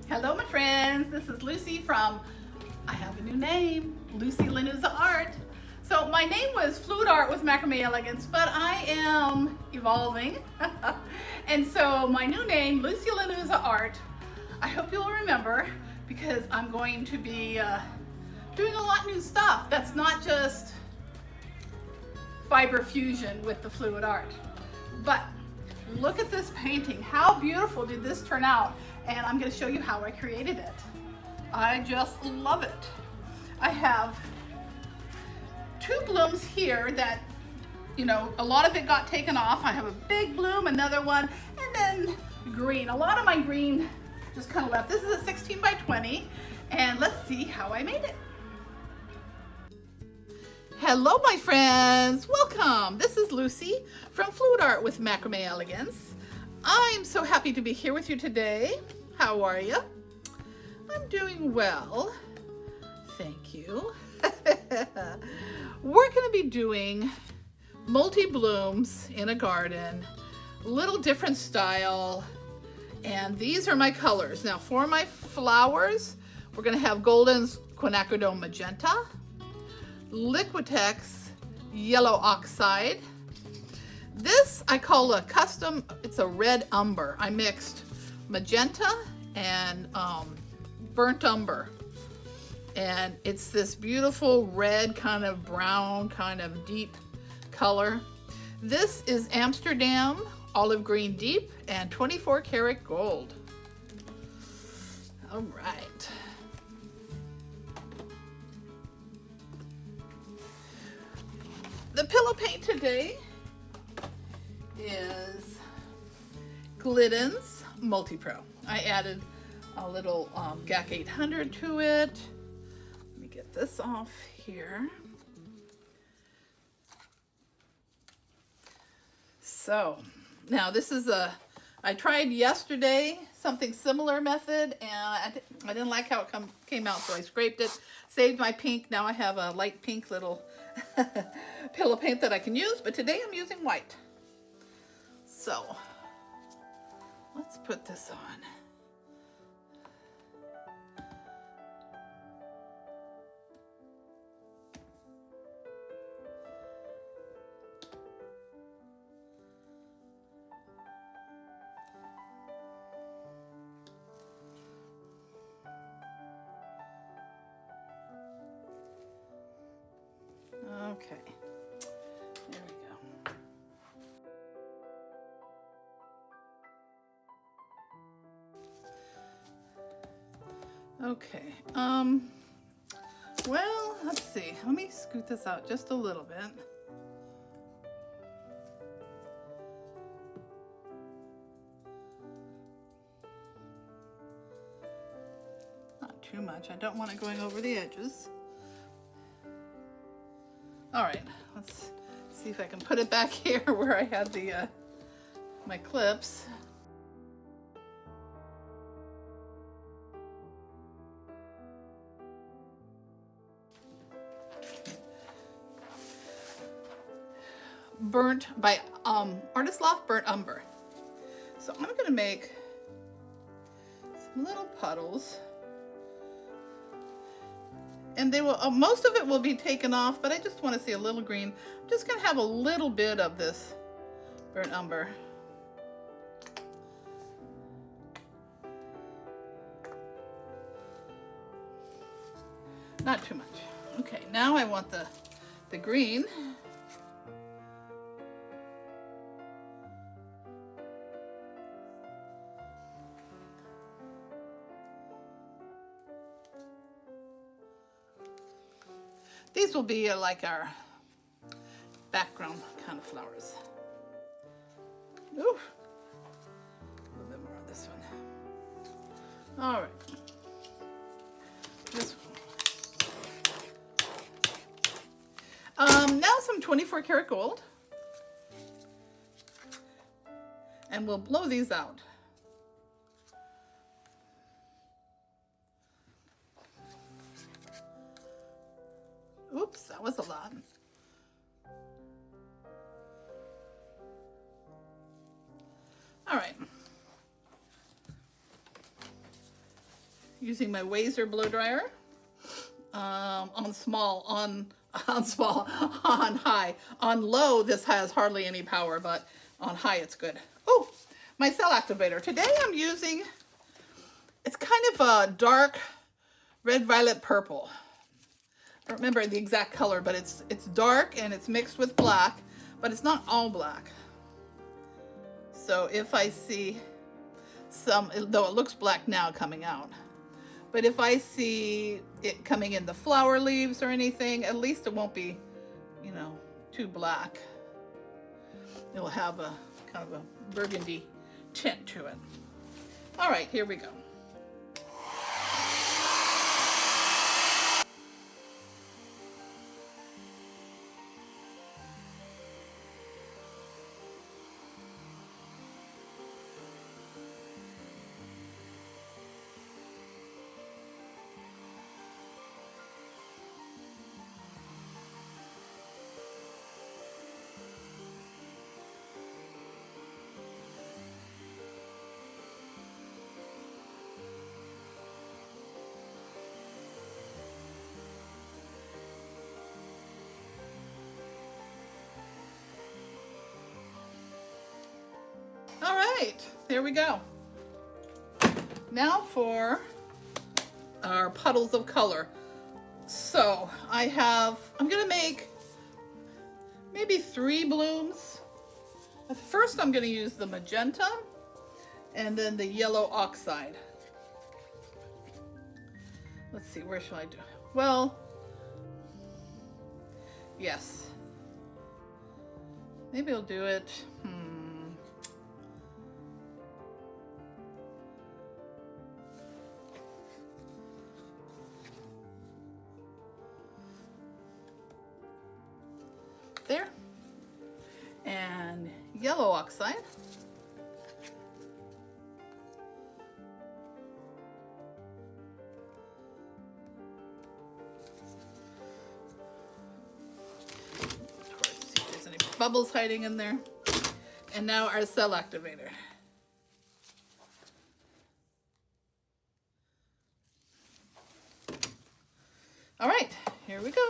Hello my friends, this is Lucy from, I have a new name, Lucy Lanuza Art. So my name was Fluid Art with Macrame Elegance, but I am evolving. And so my new name, Lucy Lanuza Art, I hope you'll remember because I'm going to be doing a lot of new stuff. That's not just fiber fusion with the fluid art. But look at this painting. How beautiful did this turn out? And I'm going to show you how I created it. I just love it. I have two blooms here that, you know, a lot of it got taken off. I have a big bloom, another one, and then green. A lot of my green just kind of left. This is a 16 by 20, and let's see how I made it. Hello my friends, welcome. This is Lucy from Fluid Art with Macrame Elegance. I'm so happy to be here with you today. How are you? I'm doing well, thank you. We're going to be doing multi-blooms in a garden, little different style, and these are my colors. Now for my flowers, we're going to have Golden Quinacridone Magenta, Liquitex Yellow Oxide. This I call a custom, it's a red umber. I mixed magenta and burnt umber. And it's this beautiful red kind of brown kind of deep color. This is Amsterdam Olive Green Deep and 24 karat gold. All right. The pillow paint today is Glidden's Multi-Pro. I added a little GAC 800 to it. Let me get this off here. So now this is I tried yesterday something similar method and I didn't like how it came out, so I scraped it, saved my pink. Now I have a light pink little pillow paint that I can use, but today I'm using white. So let's put this on. Okay, there we go. Okay, well, let's see. Let me scoot this out just a little bit. Not too much. I don't want it going over the edges. All right, let's see if I can put it back here where I had the my clips. Burnt by Artist Loft Burnt Umber. So I'm gonna make some little puddles. And they will, most of it will be taken off, but I just want to see a little green. I'm just going to have a little bit of this burnt umber. Not too much. Okay, now I want the green. These will be like our background kind of flowers. Ooh, a little bit more on this one. All right, this one. Now some 24 karat gold, and we'll blow these out. Oops, that was a lot. All right. using my Wazer blow dryer on small, on high. On low, this has hardly any power, but on high, it's good. Oh, my cell activator. Today I'm using, it's kind of a dark red, violet, purple. I don't remember the exact color, but it's dark and it's mixed with black, but it's not all black. So if I see some, though it looks black now coming out, but if I see it coming in the flower leaves or anything, at least it won't be, you know, too black. It'll have a kind of a burgundy tint to it. All right, here we go. All right, there we go. Now for our puddles of color. So I'm gonna make maybe 3 blooms. First I'm gonna use the magenta and then the yellow oxide. Let's see, where shall I do? Well, yes. Maybe I'll do it, there, and yellow oxide. See if there's any bubbles hiding in there. And now our cell activator. All right, here we go.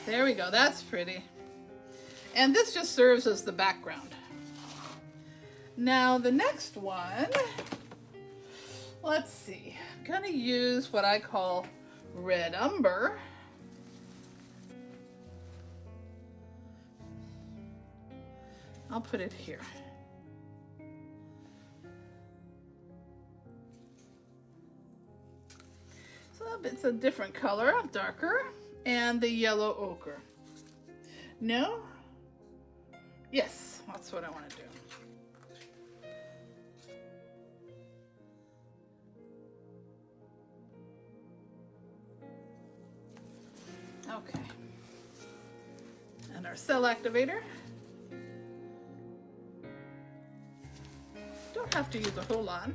There we go, that's pretty. And this just serves as the background. Now the next one, let's see. I'm gonna use what I call red umber. I'll put it here. So it's a different color, darker. And the yellow ochre. No? Yes, that's what I want to do. Okay. And our cell activator. Don't have to use a whole lot.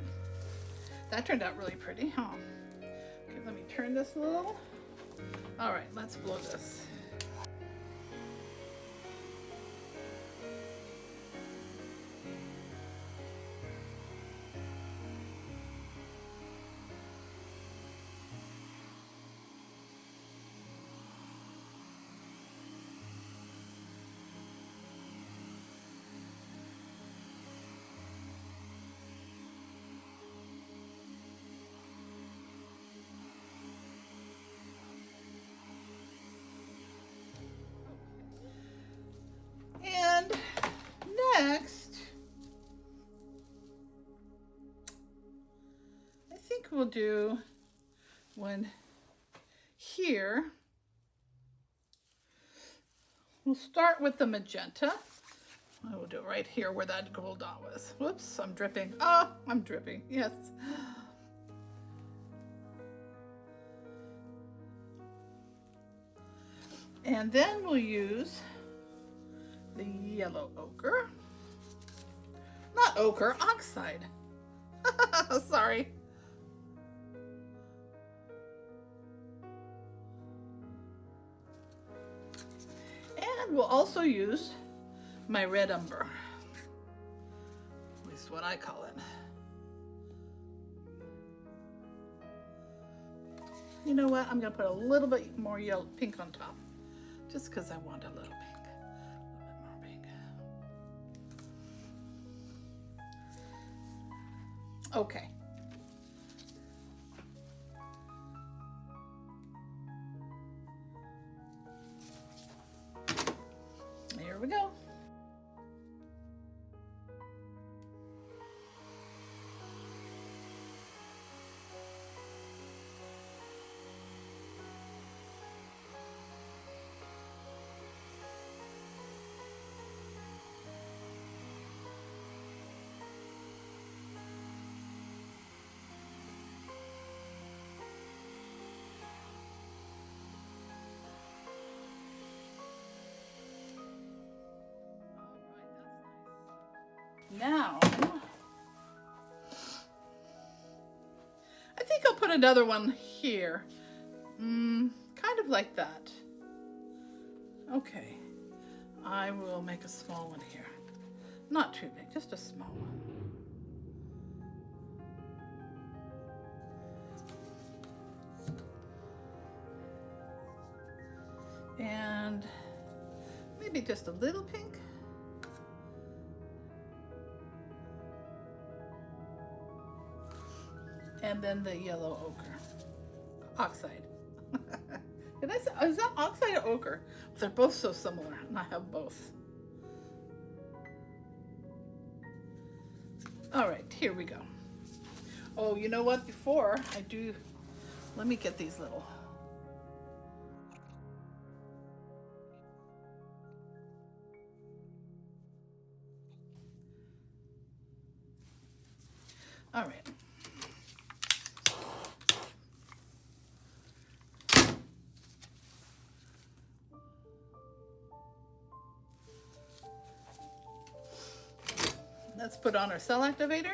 That turned out really pretty, huh? Okay, let me turn this a little. All right, let's blow this. Next, I think we'll do one here. We'll start with the magenta. I will do it right here where that gold dot was. Whoops, I'm dripping. Oh, I'm dripping, yes. And then we'll use the yellow ochre. Not ochre, oxide. Sorry. And we'll also use my red umber. At least what I call it. You know what? I'm going to put a little bit more yellow pink on top. Just because I want a little pink. A little bit more pink. Okay. Here we go. Now, I think I'll put another one here. Kind of like that. Okay, I will make a small one here. Not too big, just a small one. And maybe just a little pink. And then the yellow ochre, oxide. Is that oxide or ochre? They're both so similar, and I have both. All right, here we go. Oh, you know what? Before I do, let me get these little. All right. Let's put on our cell activator.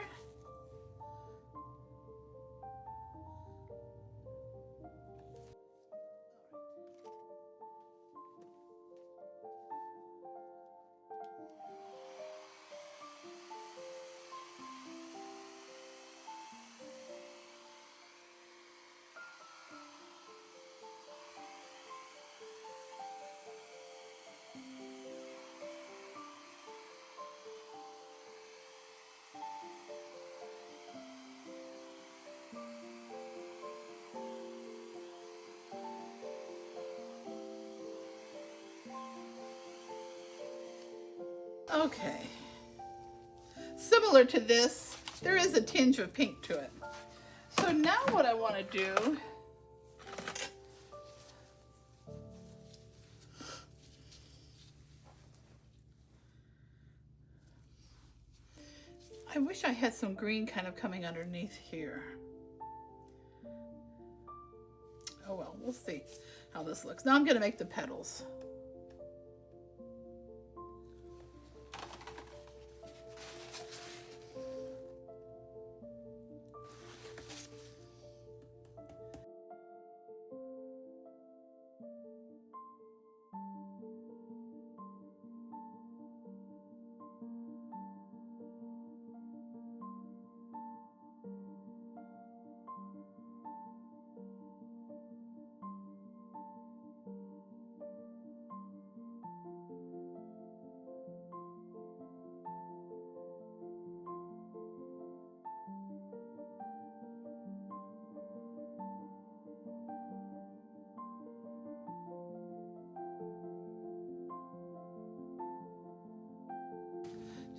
Okay, similar to this, there is a tinge of pink to it. So now what I want to do I wish I had some green kind of coming underneath here. Oh well, we'll see how this looks. Now I'm going to make the petals.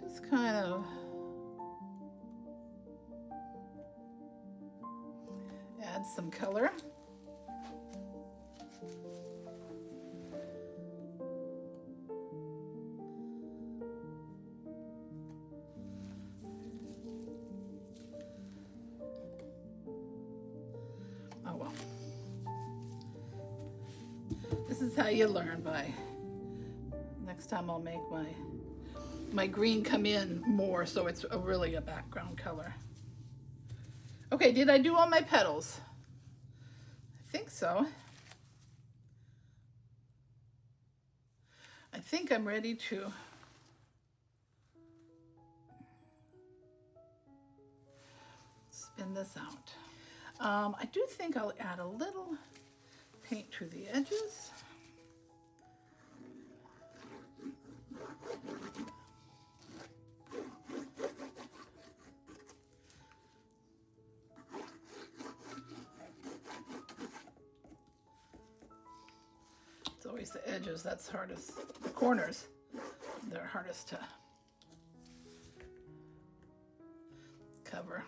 Just kind of add some color. is how you learn by. Next time I'll make my green come in more so it's really a background color. Okay, did I do all my petals? I think so. I think I'm ready to spin this out. I do think I'll add a little paint to the edges. It's always the edges that's hardest, the corners, they're hardest to cover.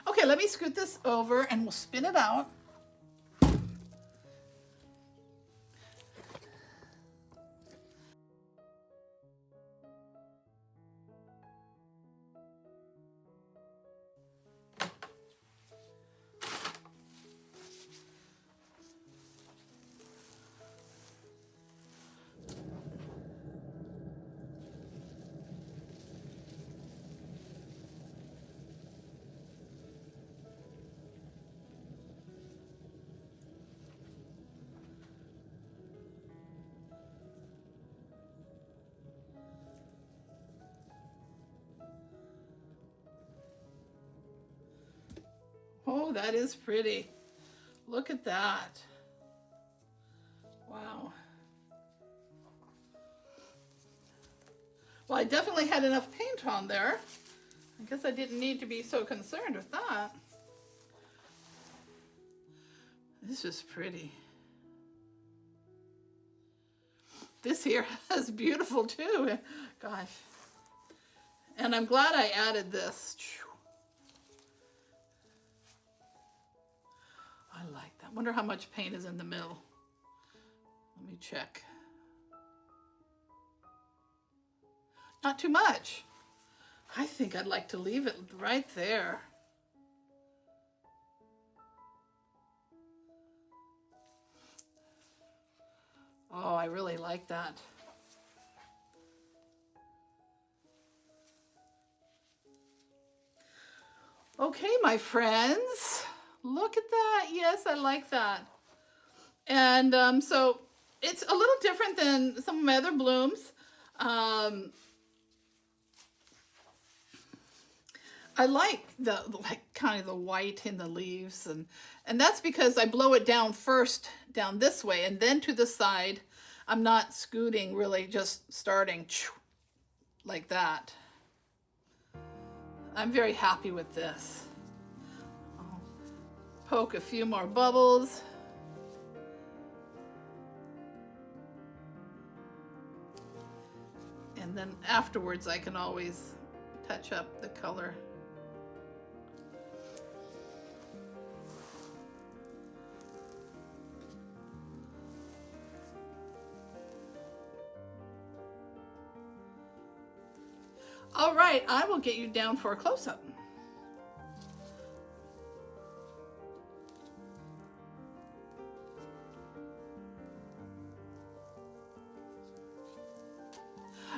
Okay, let me scoot this over and we'll spin it out. Oh, that is pretty. Look at that. Wow. Well, I definitely had enough paint on there. I guess I didn't need to be so concerned with that. This is pretty. This here is beautiful too. Gosh. And I'm glad I added this. I like that. Wonder how much paint is in the middle. Let me check. Not too much. I think I'd like to leave it right there. Oh, I really like that. Okay, my friends. Look at that. Yes, I like that. And so it's a little different than some of my other blooms. I like the kind of the white in the leaves, and that's because I blow it down first down this way and then to the side. I'm not scooting, really just starting like that. I'm very happy with this. I'll poke a few more bubbles. And then afterwards I can always touch up the color. All right, I will get you down for a close-up.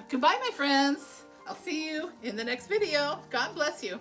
Goodbye, my friends. I'll see you in the next video. God bless you.